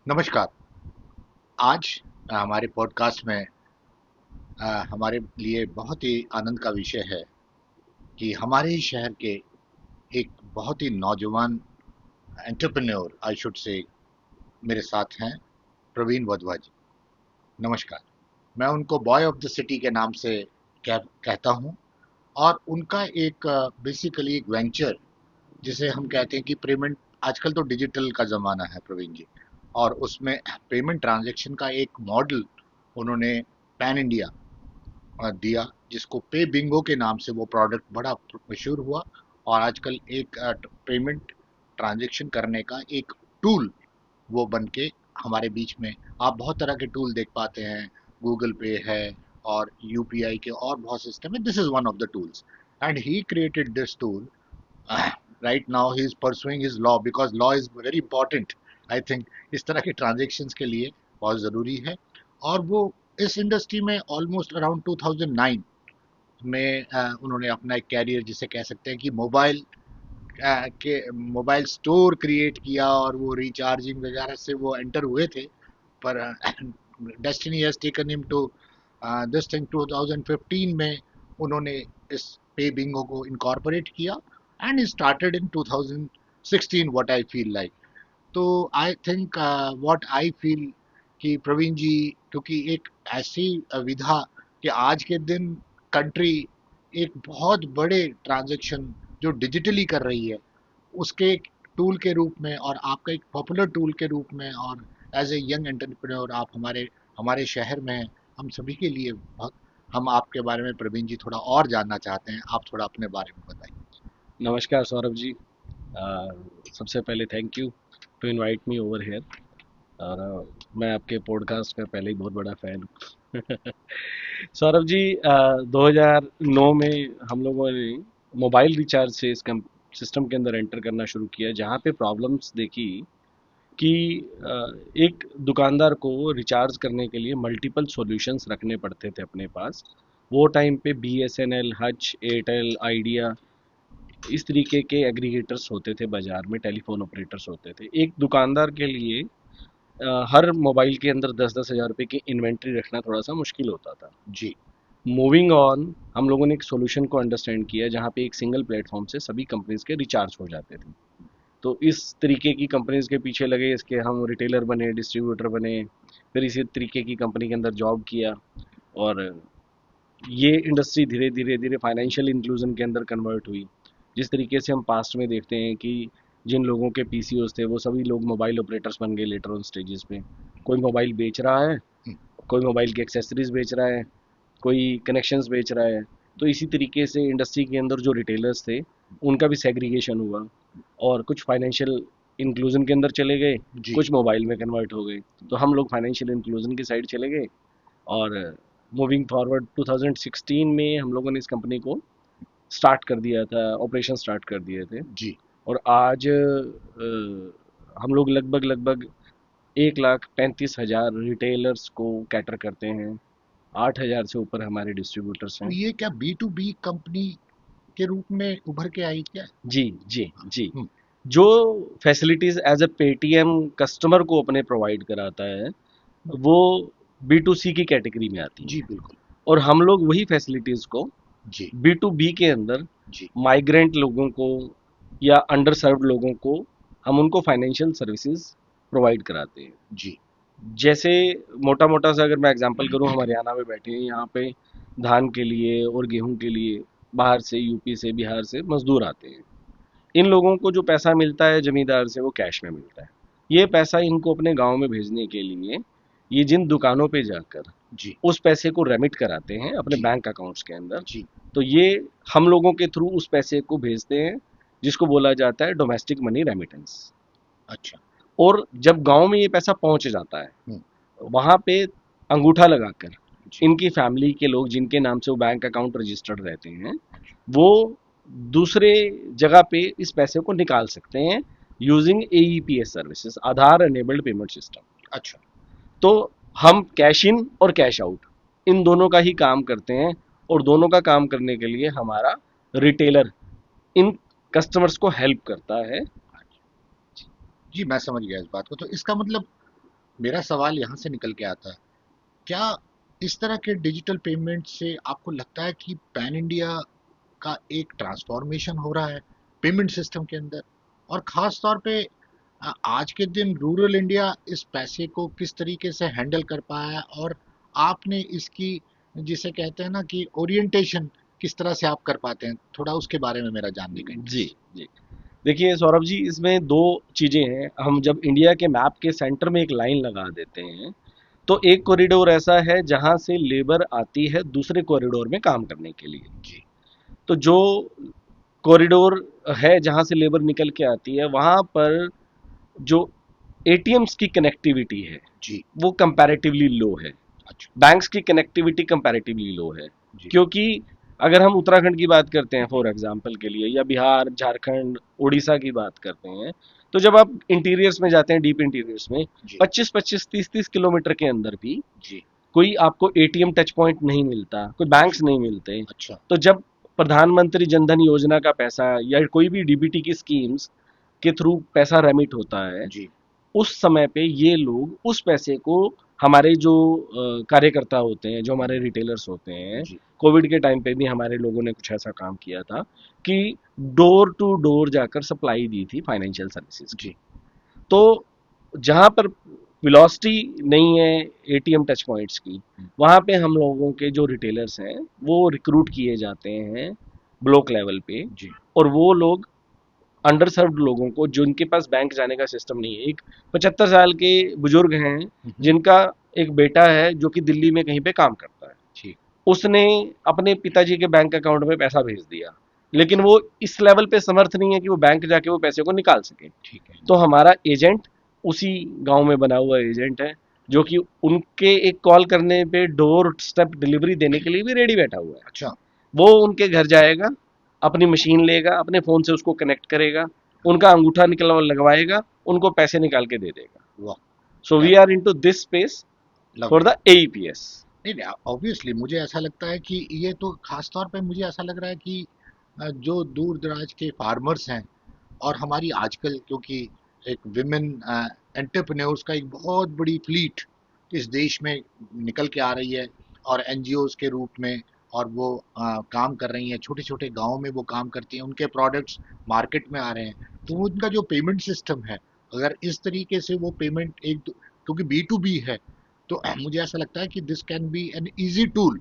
नमस्कार। आज हमारे पॉडकास्ट में हमारे लिए बहुत ही आनंद का विषय है कि हमारे ही शहर के एक बहुत ही नौजवान एंटरप्रेन्योर आई शुड से मेरे साथ हैं प्रवीण वधवा जी। नमस्कार। मैं उनको बॉय ऑफ द सिटी के नाम से कहता हूं और उनका एक बेसिकली एक वेंचर जिसे हम कहते हैं कि पेमेंट, आजकल तो डिजिटल का ज़माना है प्रवीण जी, और उसमें पेमेंट ट्रांजैक्शन का एक मॉडल उन्होंने पैन इंडिया दिया, जिसको पे बिंगो के नाम से वो प्रोडक्ट बड़ा मशहूर हुआ। और आजकल एक पेमेंट ट्रांजैक्शन करने का एक टूल वो बन के हमारे बीच में, आप बहुत तरह के टूल देख पाते हैं, गूगल पे है और यूपीआई के और बहुत सिस्टम है। This is one of the tools and he created this tool. Right now he is pursuing his law because law is very important. I think इस तरह के ट्रांजेक्शन्स के लिए बहुत ज़रूरी है। और वो इस इंडस्ट्री में ऑलमोस्ट अराउंड 2009 में उन्होंने अपना एक कैरियर जिसे कह सकते हैं कि के मोबाइल स्टोर क्रिएट किया और वो रिचार्जिंग वगैरह से वो एंटर हुए थे। पर destiny has taken him to this thing 2015 में उन्होंने इस पे बिंगो को इनकॉर्पोरेट किया and started in 2016 what I feel like. तो I think what I feel कि प्रवीण जी, क्योंकि एक ऐसी विधा कि आज के दिन कंट्री एक बहुत बड़े ट्रांजैक्शन जो डिजिटली कर रही है, उसके एक टूल के रूप में और आपका एक पॉपुलर टूल के रूप में, और एज ए यंग एंटरप्रेन्योर आप हमारे हमारे शहर में हैं, हम सभी के लिए बहुत, हम आपके बारे में प्रवीण जी थोड़ा और जानना चाहते हैं। आप थोड़ा अपने बारे में बताइए। नमस्कार सौरभ जी। सबसे पहले thank you to invite me over here. और मैं आपके पॉडकास्ट का पहले ही बहुत बड़ा फ़ैन हूँ। सौरभ जी, 2009 में हम लोगों ने मोबाइल रिचार्ज से इस सिस्टम के अंदर एंटर करना शुरू किया, जहाँ पे प्रॉब्लम्स देखी कि एक दुकानदार को रिचार्ज करने के लिए मल्टीपल सॉल्यूशंस रखने पड़ते थे अपने पास। वो टाइम पे BSNL, हच, एयरटेल, आइडिया, इस तरीके के एग्रीगेटर्स होते थे बाजार में, टेलीफोन ऑपरेटर्स होते थे। एक दुकानदार के लिए हर मोबाइल के अंदर 10-10 हज़ार रुपए की इन्वेंट्री रखना थोड़ा सा मुश्किल होता था। जी। मूविंग ऑन, हम लोगों ने एक सोल्यूशन को अंडरस्टैंड किया जहाँ पे एक सिंगल प्लेटफॉर्म से सभी कंपनीज के रिचार्ज हो जाते थे। तो इस तरीके की कंपनीज के पीछे लगे, इसके हम रिटेलर बने, डिस्ट्रीब्यूटर बने, फिर इसी तरीके की कंपनी के अंदर जॉब किया। और ये इंडस्ट्री धीरे धीरे धीरे फाइनेंशियल इंक्लूजन के अंदर कन्वर्ट हुई। जिस तरीके से हम पास्ट में देखते हैं कि जिन लोगों के पीसीओस थे वो सभी लोग मोबाइल ऑपरेटर्स बन गए लेटर ऑन स्टेजेस पे। कोई मोबाइल बेच रहा है, हम्म। कोई मोबाइल की एक्सेसरीज बेच रहा है, कोई कनेक्शंस बेच रहा है। तो इसी तरीके से इंडस्ट्री के अंदर जो रिटेलर्स थे उनका भी सेग्रीगेशन हुआ, और कुछ फाइनेंशियल इंक्लूजन के अंदर चले गए, जी। कुछ मोबाइल में कन्वर्ट हो गए। तो हम लोग फाइनेंशियल इंक्लूजन की साइड चले गए। और मूविंग फॉरवर्ड 2016 में हम लोगों ने इस कंपनी को स्टार्ट कर दिया था, ऑपरेशन स्टार्ट कर दिए थे। जी। और आज हम लोग लगभग लगभग 1,35,000 रिटेलर्स को कैटर करते हैं। 8,000 से ऊपर हमारे डिस्ट्रीब्यूटर्स तो हैं। ये क्या बी टू बी कंपनी के रूप में उभर के आई क्या? जी, जी, जी। हम्म। जो facilities as a Paytm customer को अपने प्रोवाइड कराता है, वो B2C की कैटेगरी में आती जी हैं। बिल्कुल। और हम लोग वही फैसिलिटीज़ को जी। B2B के अंदर जी। माइग्रेंट लोगों को या अंडर सर्व्ड लोगों को, हम उनको फाइनेंशियल सर्विसेज प्रोवाइड कराते हैं। जी। जैसे मोटा मोटा सा अगर मैं एग्जांपल करूं, हम हरियाणा में बैठे हैं, यहाँ पे धान के लिए और गेहूं के लिए बाहर से, यूपी से, बिहार से मजदूर आते हैं। इन लोगों को जो पैसा मिलता है जमींदार से वो कैश में मिलता है। ये पैसा इनको अपने गांव में भेजने के लिए ये जिन दुकानों पे जाकर जी। उस पैसे को रेमिट कराते हैं अपने जी। बैंक अकाउंट्स के अंदर, जी। तो ये हम लोगों के थ्रू उस पैसे को भेजते हैं, जिसको बोला जाता है डोमेस्टिक मनी रेमिटेंस। अच्छा। और जब गांव में ये पैसा पहुंच जाता है, हम्म। वहां पे अंगूठा लगाकर जी। इनकी फैमिली के लोग जिनके नाम से वो बैंक अकाउंट रजिस्टर्ड रहते हैं, वो दूसरे जगह पे इस पैसे को निकाल सकते हैं यूजिंग AEPS सर्विसेज, आधार एनेबल्ड पेमेंट सिस्टम। अच्छा। तो हम कैश इन और कैश आउट इन दोनों का ही काम करते हैं। और दोनों का काम करने के लिए हमारा रिटेलर इन कस्टमर्स को हेल्प करता है। जी मैं समझ गया इस बात को। तो इसका मतलब मेरा सवाल यहाँ से निकल के आता है, क्या इस तरह के डिजिटल पेमेंट से आपको लगता है कि पैन इंडिया का एक ट्रांसफॉर्मेशन हो रहा है पेमेंट सिस्टम के अंदर? और ख़ास तौर पे आज के दिन रूरल इंडिया इस पैसे को किस तरीके से हैंडल कर पाया है, और आपने इसकी, जिसे कहते हैं ना कि ओरिएंटेशन, किस तरह से आप कर पाते हैं? थोड़ा उसके बारे में मेरा जानने का जी इंटरेस्ट। जी। देखिए सौरभ जी, इसमें दो चीज़ें हैं। हम जब इंडिया के मैप के सेंटर में एक लाइन लगा देते हैं, तो एक कॉरिडोर ऐसा है जहां से लेबर आती है दूसरे कॉरिडोर में काम करने के लिए। जी। तो जो कॉरिडोर है जहां से लेबर निकल के आती है, वहां पर जो एटीएम्स की कनेक्टिविटी है जी। वो कंपैरेटिवली लो है। अच्छा। बैंक्स की कनेक्टिविटी कंपैरेटिवली लो है। जी। क्योंकि अगर हम उत्तराखंड की बात करते हैं फॉर एग्जांपल के लिए, या बिहार, झारखंड, उड़ीसा की बात करते हैं, तो जब आप इंटीरियर्स में जाते हैं, डीप इंटीरियर्स में, जी। 25-25, 30-30 किलोमीटर के अंदर भी जी। कोई आपको एटीएम टच पॉइंट नहीं मिलता, कोई बैंक्स अच्छा। नहीं मिलते। अच्छा। तो जब प्रधानमंत्री जनधन योजना का पैसा या कोई भी डीबीटी की स्कीम्स के थ्रू पैसा रेमिट होता है, जी। उस समय पे ये लोग उस पैसे को, हमारे जो कार्यकर्ता होते हैं, जो हमारे रिटेलर्स होते हैं, जी। कोविड के टाइम पे भी हमारे लोगों ने कुछ ऐसा काम किया था कि डोर टू डोर जाकर सप्लाई दी थी फाइनेंशियल सर्विसेज की। जी। तो जहाँ पर वेलोसिटी नहीं है एटीएम टच पॉइंट्स की, वहाँ पे हम लोगों के जो रिटेलर्स हैं वो रिक्रूट किए जाते हैं ब्लॉक लेवल पे। जी। और वो लोग अंडर सर्व्ड लोगों को, जिनके पास बैंक जाने का सिस्टम नहीं है, एक 75 साल के बुजुर्ग हैं हम्म। जिनका एक बेटा है जो कि दिल्ली में कहीं पे काम करता है, ठीक। उसने अपने पिताजी के बैंक अकाउंट में पैसा भेज दिया, लेकिन अच्छा। वो इस लेवल पे समर्थ नहीं है कि वो बैंक जाके वो पैसे को निकाल सके। ठीक है। तो हमारा एजेंट उसी गांव में बना हुआ एजेंट है, जो कि उनके एक कॉल करने पे डोर स्टेप डिलीवरी देने के लिए भी रेडी बैठा हुआ है। अच्छा। वो उनके घर जाएगा, अपनी मशीन लेगा, अपने फ़ोन से उसको कनेक्ट करेगा, उनका अंगूठा निकलवा लगवाएगा, उनको पैसे निकाल के दे देगा। वाह। सो क्या वी बात। Are into this space for lovely. The AEPS. नहीं नहीं, ऑब्वियसली मुझे ऐसा लगता है कि ये तो खास तौर पे मुझे ऐसा लग रहा है कि जो दूर दराज के फार्मर्स हैं, और हमारी आजकल क्योंकि एक विमेन एंटरप्रेन्योर्स का एक बहुत बड़ी फ्लीट इस देश में निकल के आ रही है, और एनजीओज के रूप में, और वो काम कर रही हैं, छोटे छोटे गांवों में वो काम करती हैं, उनके प्रोडक्ट्स मार्केट में आ रहे हैं। तो उनका जो पेमेंट सिस्टम है, अगर इस तरीके से वो पेमेंट क्योंकि बी टू बी है, तो मुझे ऐसा लगता है कि this can be an easy tool,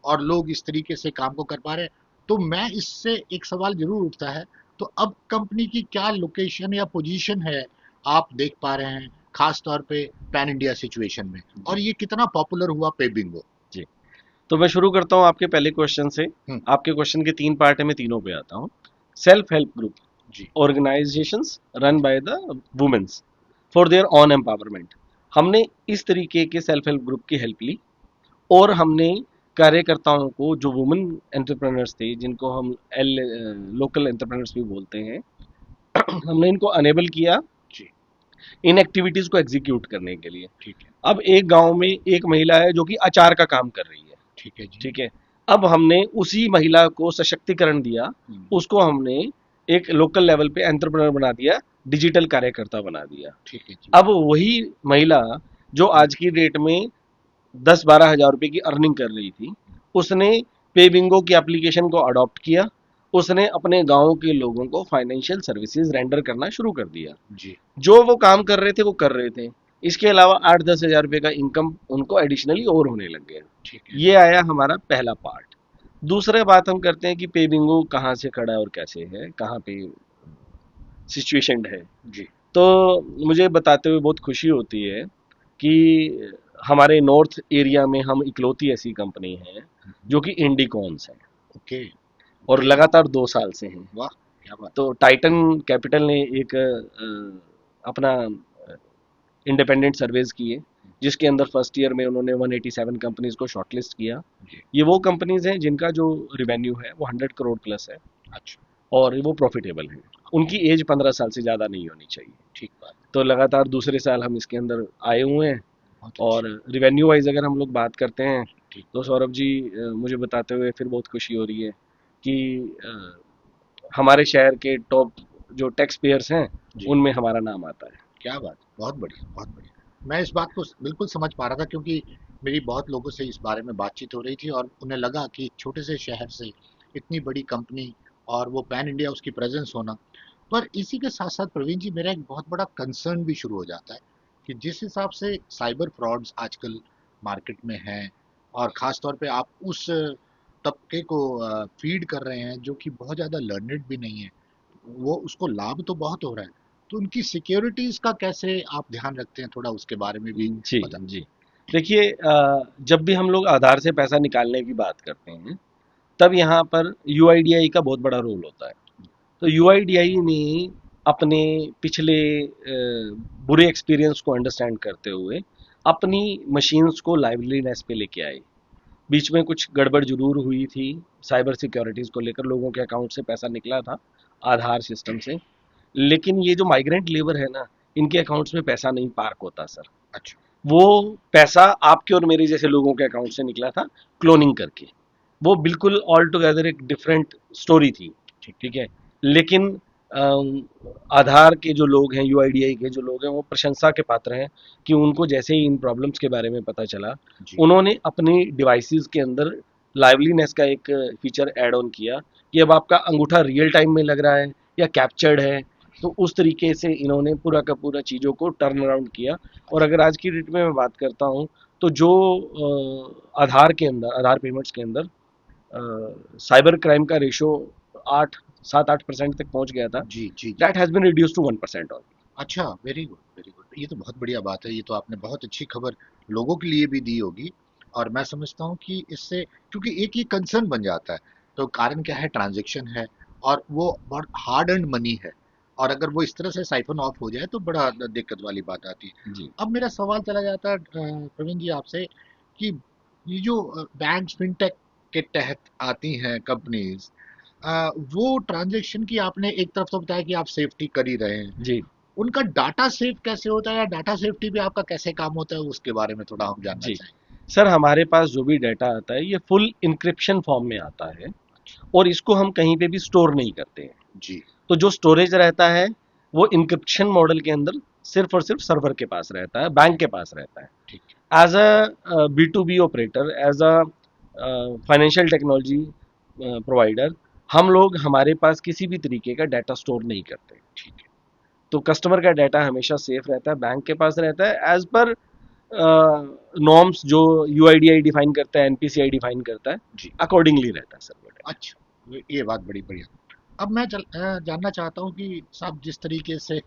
और लोग इस तरीके से काम को कर पा रहे हैं। तो मैं इससे एक सवाल जरूर उठता है, तो अब कंपनी की क्या लोकेशन या पोजीशन है, आप देख पा रहे हैं, खास तौर पे पैन इंडिया सिचुएशन में, और जी ये कितना पॉपुलर हुआ पे बिंगो? जी। तो मैं शुरू करता हूँ आपके पहले क्वेश्चन से। हम्म। आपके क्वेश्चन के 3 पार्ट है, मैं तीनों पे आता हूँ। सेल्फ हेल्प ग्रुप जी। Organisations run by the womens for their own empowerment. हमने इस तरीके के सेल्फ हेल्प ग्रुप की हेल्प ली, और हमने कार्यकर्ताओं को, जो वुमेन एंटरप्रेन्योर्स थे, जिनको हम एल लोकल एंटरप्रेन्योर्स भी बोलते हैं, हमने इनको अनेबल किया जी। इन एक्टिविटीज को एग्जीक्यूट करने के लिए। ठीक है। अब एक गांव में एक महिला है जो कि अचार का काम कर रही है। ठीक है जी। ठीक है। अब हमने उसी महिला को सशक्तिकरण दिया, हम्म। उसको हमने एक लोकल लेवल पे एंटरप्रेन्योर बना दिया, डिजिटल कार्यकर्ता बना दिया। ठीक है जी। अब वही महिला जो हम्म। आज की डेट में 10-12 हज़ार रुपए की अर्निंग कर रही थी, उसने पे बिंगो की एप्लीकेशन को अडॉप्ट किया, उसने अपने गांव के लोगों को फाइनेंशियल सर्विसेज रेंडर करना शुरू कर दिया। जी। जो वो काम कर रहे थे वो कर रहे थे, इसके अलावा 8-10 हज़ार रुपए का इनकम उनको एडिशनली और होने लग गया। ठीक है। ये आया हमारा पहला पार्ट। दूसरा बात हम करते हैं कि पे बिंगो कहाँ से खड़ा है और कैसे है, कहाँ पे सिचुएशन है। जी। तो मुझे बताते हुए बहुत खुशी होती है कि हमारे नॉर्थ एरिया में हम इकलौती ऐसी कंपनी है जो कि इंडिकॉन्स है, ओके। और ओके। लगातार 2 साल से हैं। वाह। क्या बात। तो टाइटन कैपिटल ने एक अपना इंडिपेंडेंट सर्वेज किए, जिसके अंदर फर्स्ट ईयर में उन्होंने 187 कंपनीज को शॉर्टलिस्ट किया। जी। ये वो कंपनीज हैं जिनका जो रिवेन्यू है वो 100 करोड़ प्लस है, अच्छा। और वो प्रॉफिटेबल हैं। उनकी एज 15 साल से ज़्यादा नहीं होनी चाहिए। ठीक बात। तो लगातार दूसरे साल हम इसके अंदर आए हुए हैं। बहुत और अच्छी। रिवेन्यू वाइज अगर हम लोग बात करते हैं, ठीक। तो सौरभ जी, मुझे बताते हुए फिर बहुत खुशी हो रही है कि हमारे शहर के टॉप जो टैक्स पेयर्स हैं जी। उनमें हमारा नाम आता है। क्या बात, बहुत बढ़िया, बहुत बढ़िया। मैं इस बात को बिल्कुल समझ पा रहा था, क्योंकि मेरी बहुत लोगों से इस बारे में बातचीत हो रही थी और उन्हें लगा कि एक छोटे से शहर से इतनी बड़ी कंपनी और वो पैन इंडिया उसकी प्रेजेंस होना। पर इसी के साथ साथ प्रवीण जी, मेरा एक बहुत बड़ा कंसर्न भी शुरू हो जाता है कि जिस हिसाब से साइबर फ्रॉड्स आजकल मार्केट में हैं, और ख़ास तौर पे आप उस तबके को फीड कर रहे हैं जो कि बहुत ज़्यादा लर्नेड भी नहीं है, वो उसको लाभ तो बहुत हो रहा है, तो उनकी सिक्योरिटीज़ का कैसे आप ध्यान रखते हैं, थोड़ा उसके बारे में भी जी बता। जी। देखिए, जब भी हम लोग आधार से पैसा निकालने की बात करते हैं, तब यहाँ पर यूआईडीआई का बहुत बड़ा रोल होता है। तो यूआईडीआई ने अपने पिछले बुरे एक्सपीरियंस को अंडरस्टैंड करते हुए अपनी मशीन्स को लाइवलीनेस पे लेके आए। बीच में कुछ गड़बड़ जरूर हुई थी, साइबर सिक्योरिटीज को लेकर लोगों के अकाउंट से पैसा निकला था आधार सिस्टम से। लेकिन ये जो माइग्रेंट लेबर है ना, इनके अकाउंट्स में पैसा नहीं पार्क होता सर। अच्छा। वो पैसा आपके और मेरे जैसे लोगों के अकाउंट से निकला था, क्लोनिंग करके। वो बिल्कुल ऑल टुगेदर एक डिफरेंट स्टोरी थी। ठीक। ठीक है। लेकिन आधार के जो लोग हैं, यूआईडीआई के जो लोग हैं, वो प्रशंसा के पात्र हैं कि उनको जैसे ही इन प्रॉब्लम्स के बारे में पता चला, जी। उन्होंने अपनी डिवाइसेस के अंदर लाइवलीनेस का एक फीचर ऐड ऑन किया कि अब आपका अंगूठा रियल टाइम में लग रहा है या कैप्चर्ड है। तो उस तरीके से इन्होंने पूरा का पूरा चीज़ों को टर्न अराउंड किया। और अच्छा। अगर आज की डेट में मैं बात करता हूँ, तो जो आधार के अंदर, आधार पेमेंट्स के अंदर साइबर क्राइम का रेशो 8 7 8% तक पहुंच गया था। जी जी जी। That has been reduce to 1% on. अच्छा, वेरी गुड वेरी गुड, ये तो बहुत बढ़िया बात है, ये तो आपने बहुत अच्छी खबर लोगों के लिए भी दी होगी। और मैं समझता हूँ कि इससे, क्योंकि एक ये कंसर्न बन जाता है, तो कारण क्या है, ट्रांजैक्शन है और वो बहुत हार्ड अर्न्ड मनी है, और अगर वो इस तरह से साइफन ऑफ हो जाए तो बड़ा दिक्कत वाली बात आती है। जी। अब मेरा सवाल चला जाता है प्रवीण जी आपसे, कि ये जो बैंक फिनटेक के तहत आती हैं कंपनीज, वो ट्रांजैक्शन की आपने एक तरफ तो बताया कि आप सेफ्टी कर ही रहे हैं, जी उनका डाटा सेफ कैसे होता है, या डाटा सेफ्टी पे आपका कैसे काम होता है, उसके बारे में थोड़ा हम जानना जी। चाहेंगे। सर, हमारे पास जो भी डाटा आता है, ये फुल इंक्रिप्शन फॉर्म में आता है और इसको हम कहीं पे भी स्टोर नहीं करते हैं। जी। तो जो स्टोरेज रहता है, वो इंक्रिप्शन मॉडल के अंदर सिर्फ और सिर्फ सर्वर के पास रहता है, बैंक के पास रहता है। ठीक as a B to B operator, as a financial technology provider, हम लोग हमारे पास किसी भी तरीके का डाटा स्टोर नहीं करते। ठीक है। तो कस्टमर का डाटा हमेशा सेफ रहता है, बैंक के पास रहता है, एज पर नॉर्म्स जो यूआईडीआई डिफाइन करता है, एनपीसीआई डिफाइन करता है, जी। अकॉर्डिंगली रहता है सर वो डाटा। अच्छा, ये बात बड़ी बढ़िया। अब मैं जानना चाहता हूँ कि साहब, जिस तरीके से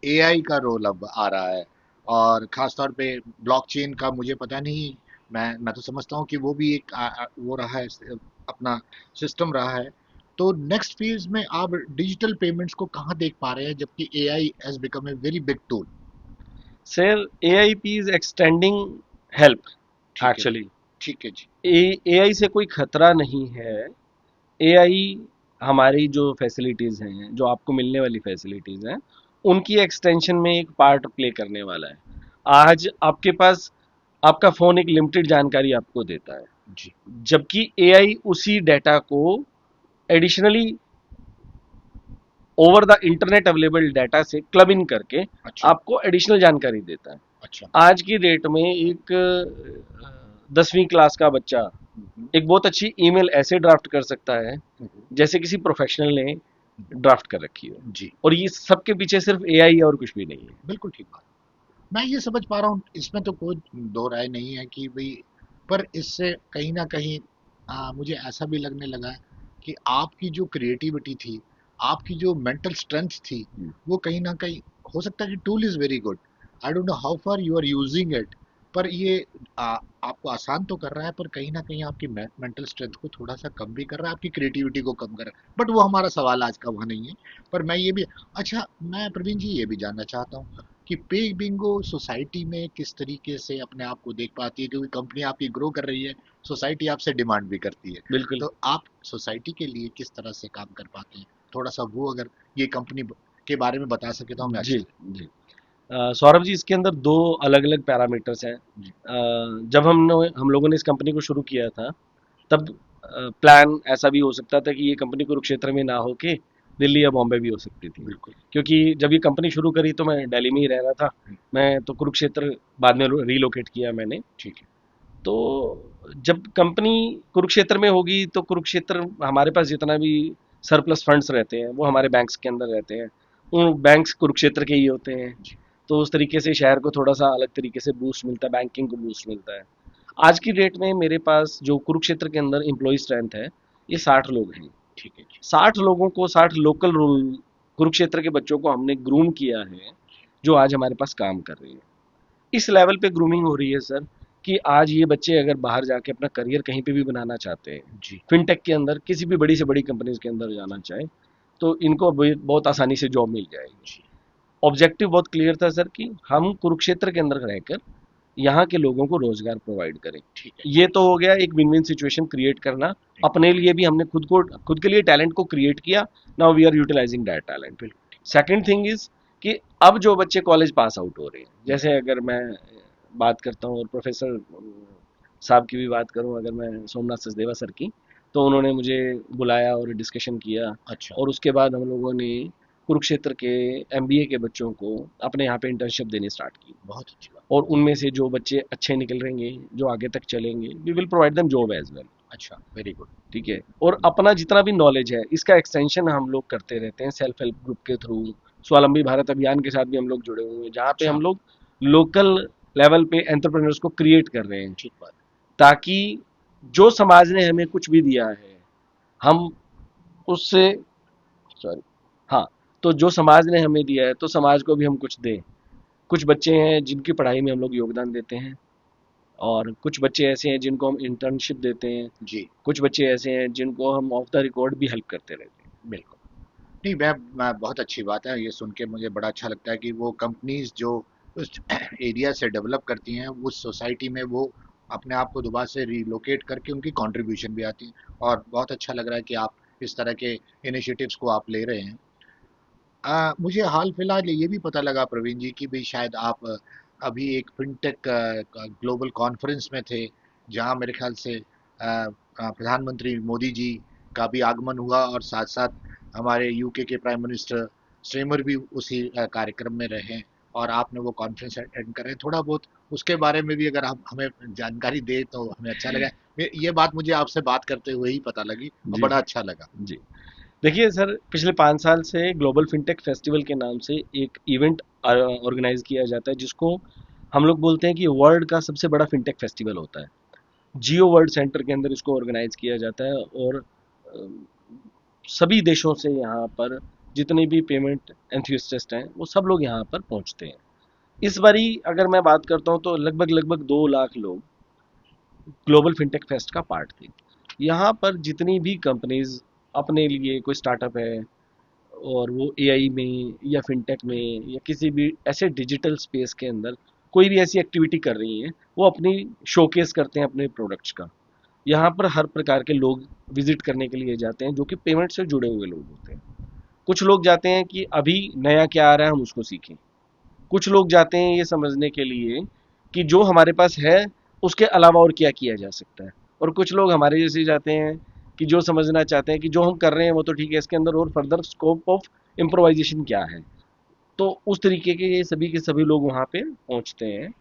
एआई का रोल अब आ रहा है, और खास तौर पे ब्लॉकचेन का, मुझे पता नहीं, मैं तो समझता हूँ कि वो भी एक वो रहा है, अपना सिस्टम रहा है, तो नेक्स्ट फेज में आप डिजिटल पेमेंट्स को कहाँ देख पा रहे हैं, जबकि AI has become a very big tool. Sir, AIP is extending help ठीक है। एक्चुअली। ठीक है जी। एआई से कोई खतरा नहीं है। एआई हमारी जो फैसिलिटीज़ हैं, जो आपको मिलने वाली फैसिलिटीज़ हैं, उनकी एक्सटेंशन में एक पार्ट प्ले करने वाला है। आज आपके पास आपका फ़ोन एक लिमिटेड जानकारी आपको देता है, जी। जबकि एआई उसी डेटा को additionally over the internet available data से क्लब इन करके अच्छा। आपको एडिशनल जानकारी देता है। अच्छा। आज की डेट में एक 10वीं क्लास का बच्चा हम्म, एक बहुत अच्छी ईमेल ऐसे ड्राफ्ट कर सकता है हम्म, जैसे किसी प्रोफेशनल ने ड्राफ्ट कर रखी हो। जी। और ये सबके पीछे सिर्फ एआई और कुछ भी नहीं है। बिल्कुल ठीक बात। मैं ये समझ पा रहा हूँ, इसमें तो कोई दो राय नहीं है कि भाई, पर इससे कहीं ना कहीं मुझे ऐसा भी लगने लगा है कि आपकी जो क्रिएटिविटी थी, आपकी जो मेंटल स्ट्रेंथ थी, वो कहीं ना कहीं, हो सकता है कि tool is very good, I don't know how far you are using it, पर ये आपको आसान तो कर रहा है, पर कहीं ना कहीं आपकी मेंटल स्ट्रेंथ को थोड़ा सा कम भी कर रहा है, आपकी क्रिएटिविटी को कम कर रहा है, बट वो हमारा सवाल आज का वहाँ नहीं है। पर मैं ये भी, अच्छा, मैं प्रवीण जी ये भी जानना चाहता हूँ कि पे बिंगो सोसाइटी में किस तरीके से अपने आप को देख पाती है, क्योंकि कंपनी आपकी ग्रो कर रही है, सोसाइटी आपसे डिमांड भी करती है, बिल्कुल। तो आप सोसाइटी के लिए किस तरह से काम कर पाते हैं, थोड़ा सा वो अगर ये कंपनी के बारे में बता सके तो हमें जी अच्छा जी। सौरभ जी, इसके अंदर दो अलग अलग पैरामीटर्स हैं। लगे। जी। जब हम लोगों ने इस कंपनी को शुरू किया था, तब प्लान ऐसा भी हो सकता था कि ये कंपनी कुरुक्षेत्र में ना होके दिल्ली या बॉम्बे भी हो सकती थी। बिल्कुल। क्योंकि जब ये कंपनी शुरू करी तो मैं दिल्ली में ही रह रहा था। मैं तो कुरुक्षेत्र बाद में रीलोकेट किया मैंने। ठीक है। तो जब कंपनी कुरुक्षेत्र में होगी तो कुरुक्षेत्र हमारे पास जितना भी सरप्लस फंड्स रहते हैं वो हमारे बैंक्स के अंदर रहते हैं, वो बैंक्स कुरुक्षेत्र के ही होते हैं। जी। तो उस तरीके से शहर को थोड़ा सा अलग तरीके से बूस्ट मिलता है, बैंकिंग को बूस्ट मिलता है। आज की डेट में मेरे पास जो कुरुक्षेत्र के अंदर एम्प्लॉय स्ट्रेंथ है ये 60 लोग हैं। ठीक है जी। 60 लोगों को, 60 लोकल रूल कुरुक्षेत्र के बच्चों को हमने ग्रूम किया है, जो आज हमारे पास काम कर रही है। इस लेवल पे ग्रूमिंग हो रही है सर कि आज ये बच्चे अगर बाहर जाके अपना करियर कहीं पे भी बनाना चाहते हैं, जी। फिनटेक के अंदर किसी भी बड़ी से बड़ी कंपनीज के अंदर जाना चाहे तो इनको बहुत आसानी से जॉब मिल जाएगी। जी। ऑब्जेक्टिव बहुत क्लियर था सर कि हम कुरुक्षेत्र के अंदर रहकर यहाँ के लोगों को रोजगार प्रोवाइड करें। ठीक है। ये तो हो गया एक विन विन सिचुएशन क्रिएट करना। अपने लिए भी हमने खुद के लिए टैलेंट को क्रिएट किया। Now we are utilising that talent. बिल्कुल। सेकंड थिंग इज कि अब जो बच्चे कॉलेज पास आउट हो रहे हैं, जैसे अगर मैं बात करता हूँ और प्रोफेसर साहब की भी बात करूँ, अगर मैं सोमनाथ सचदेवा सर की, तो उन्होंने मुझे बुलाया और डिस्कशन किया। अच्छा। और उसके बाद हम लोगों ने कुरुक्षेत्र के एमबीए के बच्चों को अपने यहाँ पे इंटर्नशिप देनी स्टार्ट की। बहुत अच्छी बात। और उनमें से जो बच्चे अच्छे निकल रहेंगे, जो आगे तक चलेंगे, we will provide them job as well. अच्छा, वेरी गुड। ठीक है। और अपना जितना भी नॉलेज है इसका एक्सटेंशन हम लोग करते रहते हैं सेल्फ हेल्प ग्रुप के थ्रू। स्वावलंबी भारत अभियान के साथ भी हम लोग जुड़े हुए हैं, जहाँ पे अच्छा। हम लोग लोकल लेवल पे एंटरप्रेन्योर्स को क्रिएट कर रहे हैं, ठीक बात। ताकि जो समाज ने हमें कुछ भी दिया है हम उससे, सॉरी, हाँ, तो जो समाज ने हमें दिया है तो समाज को भी हम कुछ दें। कुछ बच्चे हैं जिनकी पढ़ाई में हम लोग योगदान देते हैं, और कुछ बच्चे ऐसे हैं जिनको हम इंटर्नशिप देते हैं। जी। कुछ बच्चे ऐसे हैं जिनको हम ऑफ द रिकॉर्ड भी हेल्प करते रहते हैं। बिल्कुल। नहीं, मैं बहुत अच्छी बात है, ये सुन के मुझे बड़ा अच्छा लगता है कि वो कंपनीज जो उस एरिया से डेवलप करती हैं उस सोसाइटी में वो अपने आप को दोबारा से रिलोकेट करके उनकी कंट्रीब्यूशन भी आती है। और बहुत अच्छा लग रहा है कि आप इस तरह के इनिशिएटिव्स को आप ले रहे हैं। मुझे हाल फिलहाल ये भी पता लगा प्रवीण जी कि भी शायद आप अभी एक फिनटेक ग्लोबल कॉन्फ्रेंस में थे, जहां मेरे ख्याल से प्रधानमंत्री मोदी जी का भी आगमन हुआ और साथ साथ हमारे यूके के प्राइम मिनिस्टर स्ट्रेमर भी उसी कार्यक्रम में रहे और आपने वो कॉन्फ्रेंस अटेंड कर रहे हैं। थोड़ा बहुत उसके बारे में भी अगर आप हमें जानकारी दे तो हमें अच्छा लगा। ये बात मुझे आपसे बात करते हुए ही पता लगी और जी बड़ा अच्छा लगा। जी। देखिए सर, पिछले 5 साल से ग्लोबल फिनटेक फेस्टिवल के नाम से एक इवेंट ऑर्गेनाइज किया जाता है, जिसको हम लोग बोलते हैं कि वर्ल्ड का सबसे बड़ा फिनटेक फेस्टिवल होता है। जियो वर्ल्ड सेंटर के अंदर इसको ऑर्गेनाइज किया जाता है, और सभी देशों से यहाँ पर जितने भी पेमेंट एंथुसिस्ट हैं वो सब लोग यहाँ पर पहुँचते हैं। इस बारी अगर मैं बात करता हूँ तो लगभग लगभग 2 लाख लोग ग्लोबल फिनटेक फेस्ट का पार्ट थे। यहाँ पर जितनी भी कंपनीज अपने लिए कोई स्टार्टअप है, और वो एआई में या फिनटेक में या किसी भी ऐसे डिजिटल स्पेस के अंदर कोई भी ऐसी एक्टिविटी कर रही हैं, वो अपनी शोकेस करते हैं अपने प्रोडक्ट्स का। यहाँ पर हर प्रकार के लोग विजिट करने के लिए जाते हैं जो कि पेमेंट से जुड़े हुए लोग होते हैं। कुछ लोग जाते हैं कि अभी नया क्या आ रहा है हम उसको सीखें। कुछ लोग जाते हैं ये समझने के लिए कि जो हमारे पास है उसके अलावा और क्या किया जा सकता है। और कुछ लोग हमारे जैसे जाते हैं कि जो समझना चाहते हैं कि जो हम कर रहे हैं वो तो ठीक है, इसके अंदर और फर्दर स्कोप ऑफ इम्प्रोवाइजेशन क्या है। तो उस तरीके के ये सभी के सभी लोग वहाँ पे पहुँचते हैं।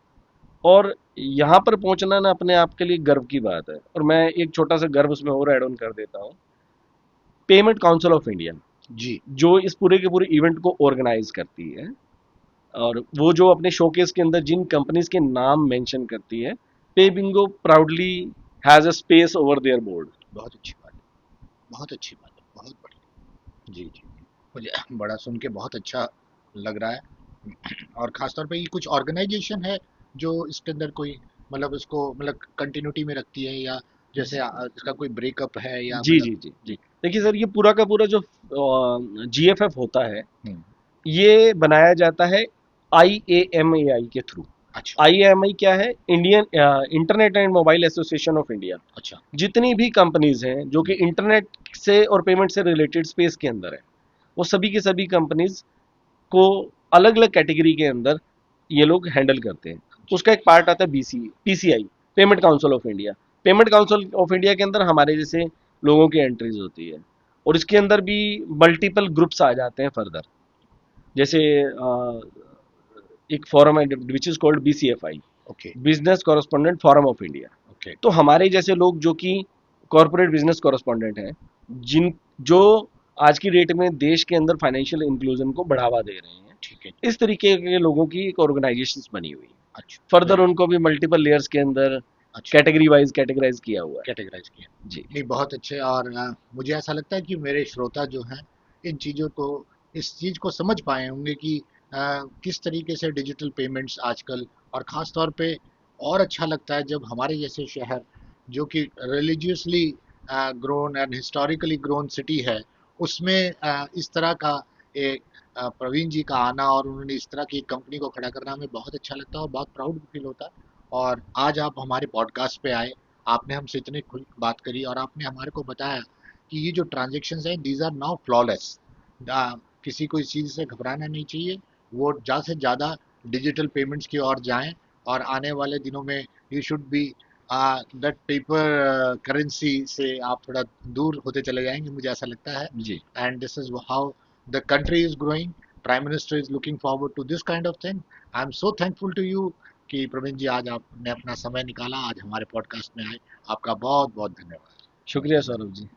और यहाँ पर पहुँचना ना अपने आप के लिए गर्व की बात है। और मैं एक छोटा सा गर्व उसमें और एड ऑन कर देता हूँ। पेमेंट काउंसिल ऑफ इंडिया जी। जो इस पूरे के पूरे इवेंट को ऑर्गेनाइज करती है, और वो जो अपने शोकेस के अंदर जिन कंपनीज के नाम मेंशन करती है, pay bingo proudly has a space over there board. बहुत अच्छी बात है। बहुत अच्छी बात है। बहुत बढ़िया। जी जी। मुझे बड़ा सुन के बहुत अच्छा लग रहा है। और खास तौर पे ये कुछ ऑर्गेनाइजेशन है जो इसके अंदर कोई मतलब इसको मतलब कंटिन्यूटी में रखती है, या जैसे इसका कोई ब्रेकअप है या जी मतलब। जी जी जी। देखिए सर, ये पूरा का पूरा जो जीएफएफ होता है हम्म। ये बनाया जाता है आईएएमएआई के थ्रू। अच्छा। आईएएमआई क्या है? Indian internet and mobile association of India. अच्छा। जितनी भी कंपनीज हैं जो कि हम्म। इंटरनेट से और पेमेंट से रिलेटेड स्पेस के अंदर है, वो सभी की सभी कंपनीज को अलग अलग कैटेगरी के अंदर ये लोग हैंडल करते हैं। जी। उसका एक पार्ट आता है BC PCI, payment council of India. Payment council of India के अंदर हमारे जैसे लोगों की एंट्रीज होती है। और इसके अंदर भी मल्टीपल ग्रुप्स आ जाते हैं फर्दर। जैसे एक फोरम है which is called BCFI, okay. Business correspondent forum of India. Okay. तो हमारे जैसे लोग जो कि कॉरपोरेट बिजनेस कॉरेस्पोंडेंट हैं, जिन जो आज की डेट में देश के अंदर फाइनेंशियल इंक्लूजन को बढ़ावा दे रहे हैं, ठीक है। इस तरीके के लोगों की एक ऑर्गेनाइजेशन बनी हुई है। अच्छा। फर्दर उनको भी मल्टीपल लेयर्स के अंदर अच्छा। कैटेगरी वाइज कैटेगराइज किया हुआ है। कैटेगराइज किया। जी। नहीं, बहुत अच्छे। और मुझे ऐसा लगता है कि मेरे श्रोता जो हैं इन चीज़ों को, इस चीज़ को समझ पाए होंगे कि किस तरीके से डिजिटल पेमेंट्स आजकल, और ख़ास तौर पे और अच्छा लगता है जब हमारे जैसे शहर जो कि religiously grown and historically grown city है, उसमें इस तरह का एक प्रवीण जी का आना और उन्होंने इस तरह की कंपनी को खड़ा करना हमें बहुत अच्छा लगता है और बहुत प्राउड फील होता है। और आज आप हमारे पॉडकास्ट पे आए, आपने हमसे इतनी खुल बात करी और आपने हमारे को बताया कि ये जो ट्रांजेक्शन्स हैं दीज आर नाउ फ्लॉलेस। किसी को इस चीज़ से घबराना नहीं चाहिए, वो ज़्यादा से ज़्यादा डिजिटल पेमेंट्स की ओर जाएं। और आने वाले दिनों में you should be that paper currency से आप थोड़ा दूर होते चले जाएंगे, मुझे ऐसा लगता है। जी। And this is how the country is growing. Prime minister is looking forward to this kind of thing. I am so thankful to you कि प्रवीण जी आज आपने अपना समय निकाला, आज हमारे पॉडकास्ट में आए। आपका बहुत बहुत धन्यवाद। शुक्रिया सौरभ जी।